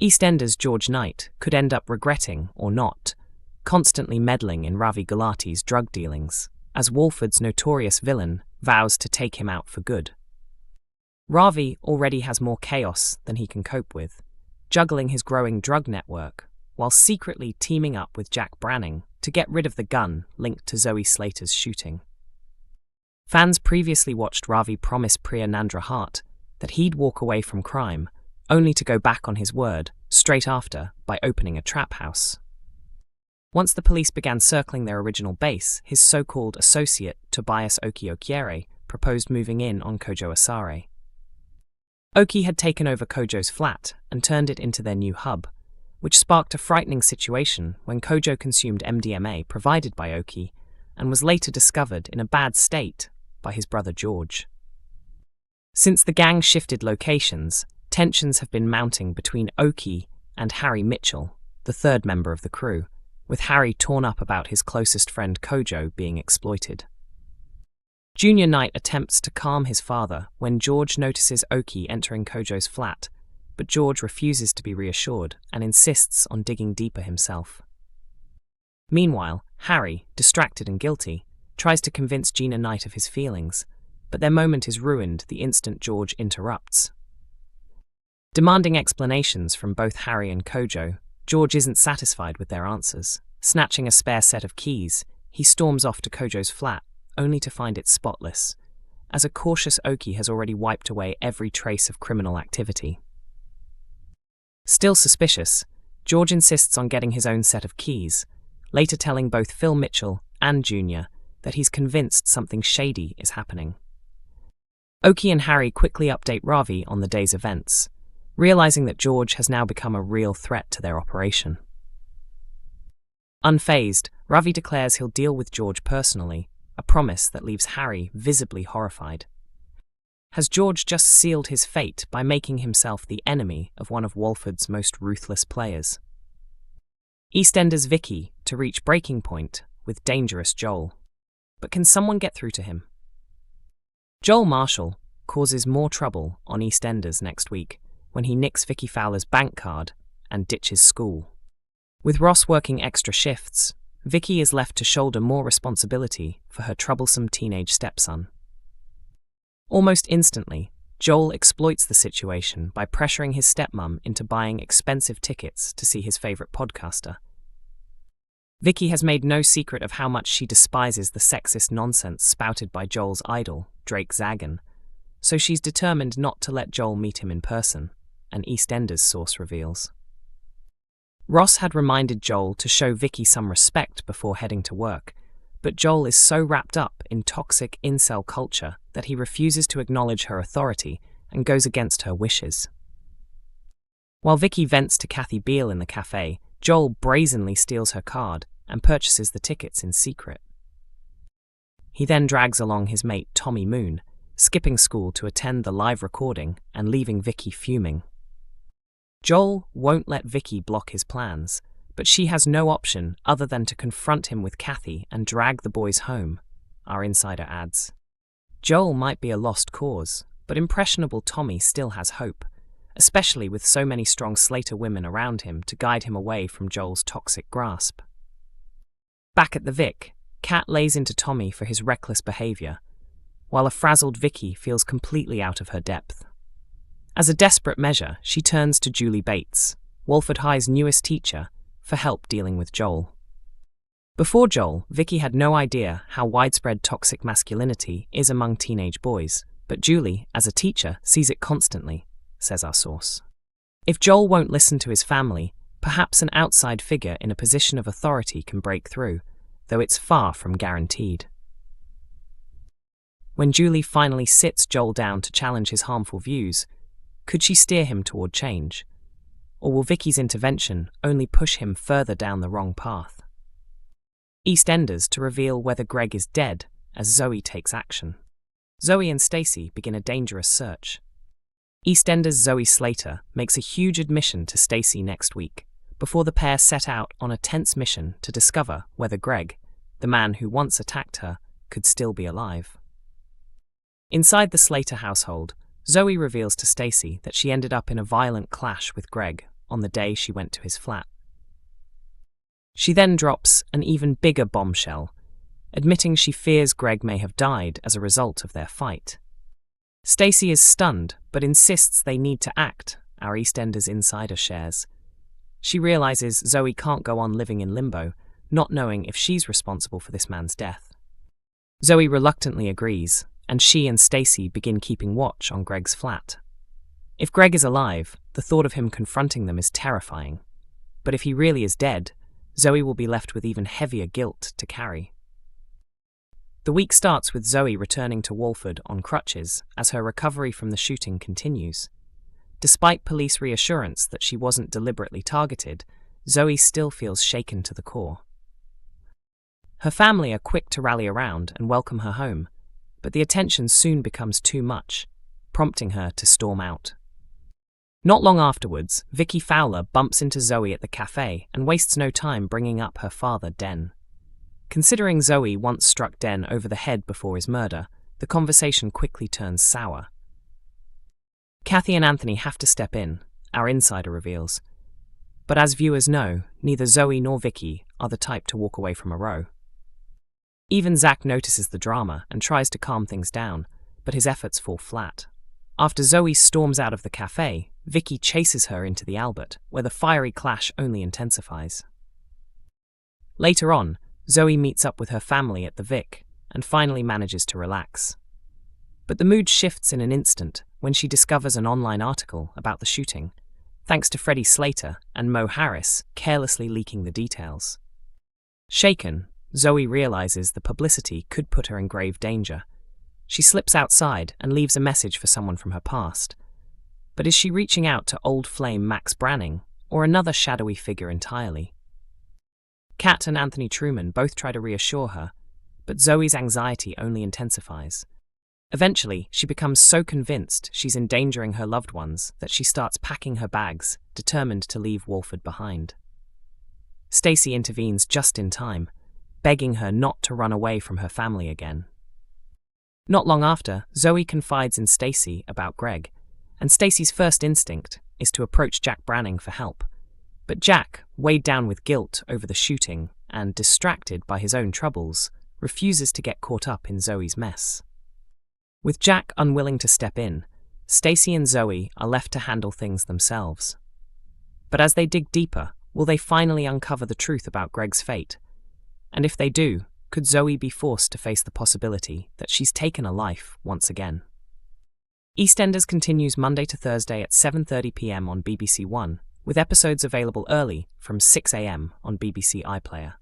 EastEnders George Knight could end up regretting, or not, constantly meddling in Ravi Gulati's drug dealings, as Walford's notorious villain vows to take him out for good. Ravi already has more chaos than he can cope with, juggling his growing drug network while secretly teaming up with Jack Branning to get rid of the gun linked to Zoe Slater's shooting. Fans previously watched Ravi promise Priya Nandra Hart that he'd walk away from crime, only to go back on his word straight after by opening a trap house. Once the police began circling their original base, his so-called associate Tobias Oki Okiere proposed moving in on Kojo Asare. Oki had taken over Kojo's flat and turned it into their new hub, which sparked a frightening situation when Kojo consumed MDMA provided by Oki and was later discovered in a bad state by his brother George. Since the gang shifted locations, tensions have been mounting between Oki and Harry Mitchell, the third member of the crew, with Harry torn up about his closest friend Kojo being exploited. Junior Knight attempts to calm his father when George notices Oki entering Kojo's flat, but George refuses to be reassured and insists on digging deeper himself. Meanwhile, Harry, distracted and guilty, tries to convince Gina Knight of his feelings, but their moment is ruined the instant George interrupts. Demanding explanations from both Harry and Kojo, George isn't satisfied with their answers. Snatching a spare set of keys, he storms off to Kojo's flat, only to find it spotless, as a cautious Oki has already wiped away every trace of criminal activity. Still suspicious, George insists on getting his own set of keys, later telling both Phil Mitchell and Junior that he's convinced something shady is happening. Oki and Harry quickly update Ravi on the day's events, realizing that George has now become a real threat to their operation. Unfazed, Ravi declares he'll deal with George personally, a promise that leaves Harry visibly horrified. Has George just sealed his fate by making himself the enemy of one of Walford's most ruthless players? EastEnders Vicky to reach breaking point with dangerous Joel. But can someone get through to him? Joel Marshall causes more trouble on EastEnders next week when he nicks Vicky Fowler's bank card and ditches school. With Ross working extra shifts, Vicky is left to shoulder more responsibility for her troublesome teenage stepson. Almost instantly, Joel exploits the situation by pressuring his stepmom into buying expensive tickets to see his favorite podcaster. Vicky has made no secret of how much she despises the sexist nonsense spouted by Joel's idol, Drake Zagan, so she's determined not to let Joel meet him in person, an EastEnders source reveals. Ross had reminded Joel to show Vicky some respect before heading to work, but Joel is so wrapped up in toxic incel culture that he refuses to acknowledge her authority and goes against her wishes. While Vicky vents to Kathy Beale in the cafe, Joel brazenly steals her card and purchases the tickets in secret. He then drags along his mate Tommy Moon, skipping school to attend the live recording and leaving Vicky fuming. Joel won't let Vicky block his plans, but she has no option other than to confront him with Kathy and drag the boys home, our insider adds. Joel might be a lost cause, but impressionable Tommy still has hope, especially with so many strong Slater women around him to guide him away from Joel's toxic grasp. Back at the Vic, Kat lays into Tommy for his reckless behavior, while a frazzled Vicky feels completely out of her depth. As a desperate measure, she turns to Julie Bates, Walford High's newest teacher, for help dealing with Joel. Before Joel, Vicky had no idea how widespread toxic masculinity is among teenage boys, but Julie, as a teacher, sees it constantly, says our source. If Joel won't listen to his family, perhaps an outside figure in a position of authority can break through, though it's far from guaranteed. When Julie finally sits Joel down to challenge his harmful views, could she steer him toward change? Or will Vicky's intervention only push him further down the wrong path? EastEnders to reveal whether Greg is dead as Zoe takes action. Zoe and Stacey begin a dangerous search. EastEnders' Zoe Slater makes a huge admission to Stacey next week, before the pair set out on a tense mission to discover whether Greg, the man who once attacked her, could still be alive. Inside the Slater household, Zoe reveals to Stacey that she ended up in a violent clash with Greg on the day she went to his flat. She then drops an even bigger bombshell, admitting she fears Greg may have died as a result of their fight. Stacey is stunned, but insists they need to act, our EastEnders insider shares. She realizes Zoe can't go on living in limbo, not knowing if she's responsible for this man's death. Zoe reluctantly agrees, and she and Stacey begin keeping watch on Greg's flat. If Greg is alive, the thought of him confronting them is terrifying. But if he really is dead, Zoe will be left with even heavier guilt to carry. The week starts with Zoe returning to Walford on crutches as her recovery from the shooting continues. Despite police reassurance that she wasn't deliberately targeted, Zoe still feels shaken to the core. Her family are quick to rally around and welcome her home, but the attention soon becomes too much, prompting her to storm out. Not long afterwards, Vicky Fowler bumps into Zoe at the cafe and wastes no time bringing up her father, Den. Considering Zoe once struck Den over the head before his murder, the conversation quickly turns sour. Kathy and Anthony have to step in, our insider reveals. But as viewers know, neither Zoe nor Vicky are the type to walk away from a row. Even Zach notices the drama and tries to calm things down, but his efforts fall flat. After Zoe storms out of the cafe, Vicky chases her into the Albert, where the fiery clash only intensifies. Later on, Zoe meets up with her family at the Vic and finally manages to relax. But the mood shifts in an instant when she discovers an online article about the shooting, thanks to Freddie Slater and Mo Harris carelessly leaking the details. Shaken, Zoe realizes the publicity could put her in grave danger. She slips outside and leaves a message for someone from her past. But is she reaching out to old flame Max Branning, or another shadowy figure entirely? Kat and Anthony Truman both try to reassure her, but Zoe's anxiety only intensifies. Eventually, she becomes so convinced she's endangering her loved ones that she starts packing her bags, determined to leave Walford behind. Stacey intervenes just in time, begging her not to run away from her family again. Not long after, Zoe confides in Stacey about Greg, and Stacey's first instinct is to approach Jack Branning for help. But Jack, weighed down with guilt over the shooting and distracted by his own troubles, refuses to get caught up in Zoe's mess. With Jack unwilling to step in, Stacey and Zoe are left to handle things themselves. But as they dig deeper, will they finally uncover the truth about Greg's fate? And if they do, could Zoe be forced to face the possibility that she's taken a life once again? EastEnders continues Monday to Thursday at 7:30 p.m. on BBC One, with episodes available early from 6 a.m. on BBC iPlayer.